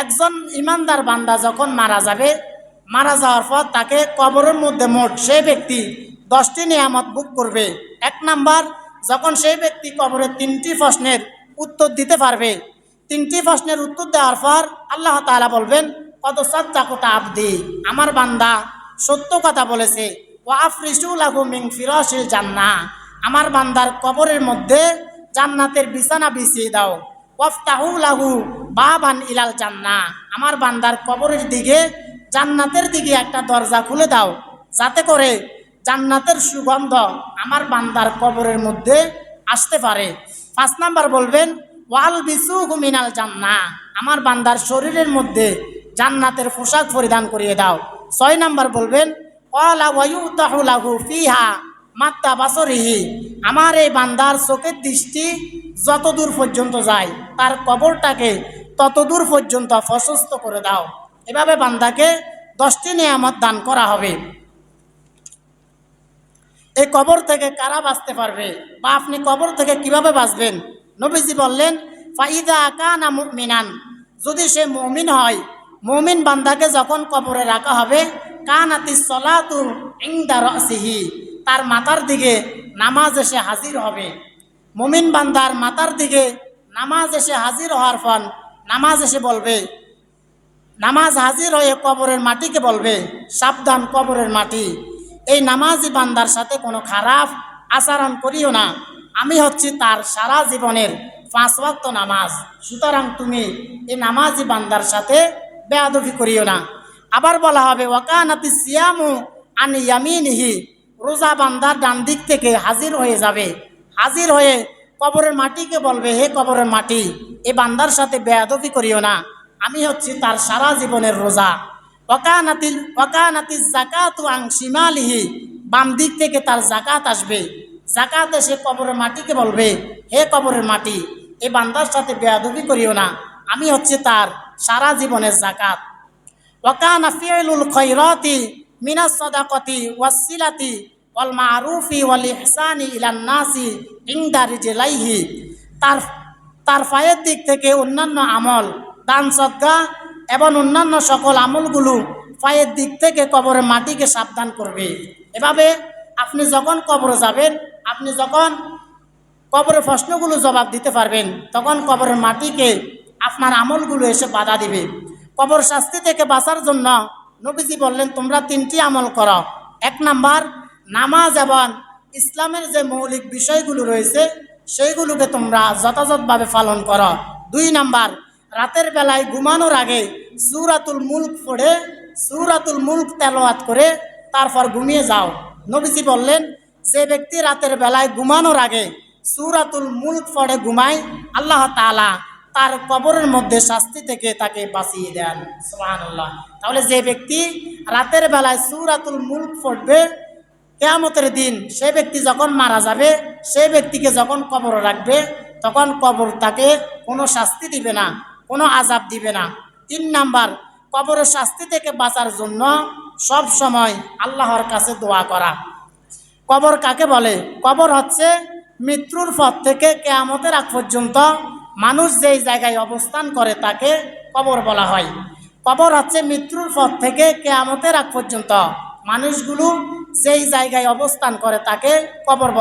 একজন ইমানদার বান্দা যখন মারা যাবে, মারা যাওয়ার পর তাকে কবরের মধ্যে মোট সেই ব্যক্তি 10টি নিয়ামত ভোগ করবে। 1 নাম্বার, যখন সেই ব্যক্তি কবরের 3টি প্রশ্নের উত্তর দিতে পারবে, 3টি প্রশ্নের উত্তর দেওয়ার পর আল্লাহ তাআলা বলবেন, কদ সাদ্দাকাতা আবদি, আমার বান্দা সত্য কথা বলেছে। ওয়া আফরিশু লাহু মিন ফিরাশিল জান্নাহ, আমার বান্দার কবরের মধ্যে জান্নাতের বিছানা বিছিয়ে দাও। ওয়াফতাহু লাহু বাবান ইলাল জান্নাহ, আমার বান্দার কবরের দিকে জান্নাতের দিকে একটা দরজা খুলে দাও, যাতে করে জান্নাতের সুগন্ধ আমার বান্দার কবরের মধ্যে আসতে পারে। 5 নাম্বার বলবেন, ওয়াল বিসুহু মিনাল জান্নাহ, আমার বান্দার শরীরের মধ্যে জান্নাতের পোশাক পরিধান করিয়ে দাও। 6 নাম্বার বলবেন, ওয়ালা ওয়ায়ুতাহু লাহু ফিহা মাত্তা বাসরিহি, আমার এই বান্দার চোখের দৃষ্টি যত দূর পর্যন্ত যায় তার কবরটাকে তত দূর পর্যন্ত প্রশস্ত করে দাও। এভাবে বান্দাকে 10টি নিয়ামত দান করা হবে। এই কবর থেকে কারা বাঁচতে পারবে, বা আপনি কবর থেকে কিভাবে বাঁচবেন? নবীজি বললেন, ফাইদা কানা মুমিনান, যদি সে মুমিন হয়, মুমিন বান্দাকে যখন কবরে রাখা হবে, কানাতিস সালাতু ইনদা রাসিহি, তার মাথার দিকে নামাজ এসে হাজির হবে। মুমিন বান্দার মাথার দিকে নামাজ এসে হাজির হওয়ার পর নামাজ এসে বলবে, নামাজ হাজির হয়ে কবরের মাটিকে বলবে, সাবধান কবরের মাটি, এই নামাজি বান্দার সাথে কোনো খারাপ আচরণ করিও না, আমি হচ্ছি তার সারা জীবনের 5 ওয়াক্ত নামাজ, সুতরাং তুমি এই নামাজি বান্দার সাথে বেয়াদবি করিও না। আবার বলা হবে, ওয়াকানাতিস সিয়ামু আন ইয়ামিনিহি, রোজা বান্দার ডান দিক থেকে হাজির হয়ে যাবে, হাজির হয়ে কবরের মাটিকে বলবে, হে কবরের মাটি, এই বান্দার সাথে বেয়াদবি করিও না, আমি হচ্ছি তার সারা জীবনের রোজা। ওয়াকানাতিজ যাকাতু আন শিমালিহি, বাম দিক থেকে তার যাকাত আসবে, যাকাত এসে কবরের মাটিকে বলবে, হে কবরের মাটি, এই বান্দার সাথে বেয়াদবি করিও না, আমি হচ্ছে তার সারা জীবনের যাকাত। ওয়াকানা ফিউলুল খায়রাতি মিনাস সাদাকাতি ওয়াস সিলাতি ওয়াল মারুফি ওয়াল ইহসানি ইলান নাসি ইনদা রিজলাইহি, তার পায়ের দিক থেকে অন্যান্য আমল, দান সদকা এবং অন্যান্য সকল আমলগুলো পায়ের দিক থেকে কবরের মাটিকে সাবধান করবে। এভাবে আপনি যখন কবরে যাবেন, আপনি যখন কবরের প্রশ্নগুলো জবাব দিতে পারবেন, তখন কবরের মাটিকে আপনার আমলগুলো এসে বাধা দিবে। কবর শাস্তি থেকে বাঁচার জন্য নবীজি বললেন, তোমরা 3টি আমল করো। 1 নাম্বার, নামাজ এবং ইসলামের যে মৌলিক বিষয়গুলো রয়েছে সেইগুলোকে তোমরা যথাযথভাবে পালন করো। 2 নাম্বার, রাতের বেলায় ঘুমানোর আগে সূরাতুল মুলক পড়ে, সূরাতুল মুলক তেলাওয়াত করে তারপর ঘুমিয়ে যাও। নবীজি বললেন, যে ব্যক্তি রাতের বেলায় ঘুমানোর আগে সূরাতুল মুলক পড়ে ঘুমায়, আল্লাহ তাআলা তার কবরের মধ্যে শাস্তি থেকে তাকে বাঁচিয়ে দেন। সুবহানাল্লাহ। তাহলে যে ব্যক্তি রাতের বেলায় সূরাতুল মুলক পড়বে, কিয়ামতের দিন সে ব্যক্তি যখন মারা যাবে, সেই ব্যক্তিকে যখন কবরে রাখবে, তখন কবর তাকে কোনো শাস্তি দিবে না, কোনো আযাব দিবে না। 3 নাম্বার, কবরের শাস্তি থেকে বাঁচার জন্য সব সময় আল্লাহর কাছে দোয়া করা। কবর কাকে বলে? কবর হচ্ছে মৃত্যুর পর থেকে কিয়ামতের আগ পর্যন্ত মানুষ যেই জায়গায় অবস্থান করে তাকে কবর বলা হয়। কবর হচ্ছে মৃত্যুর পর থেকে কিয়ামতের আগ পর্যন্ত মানুষগুলো যেই জায়গায় অবস্থান করে তাকে কবর বলা হয়।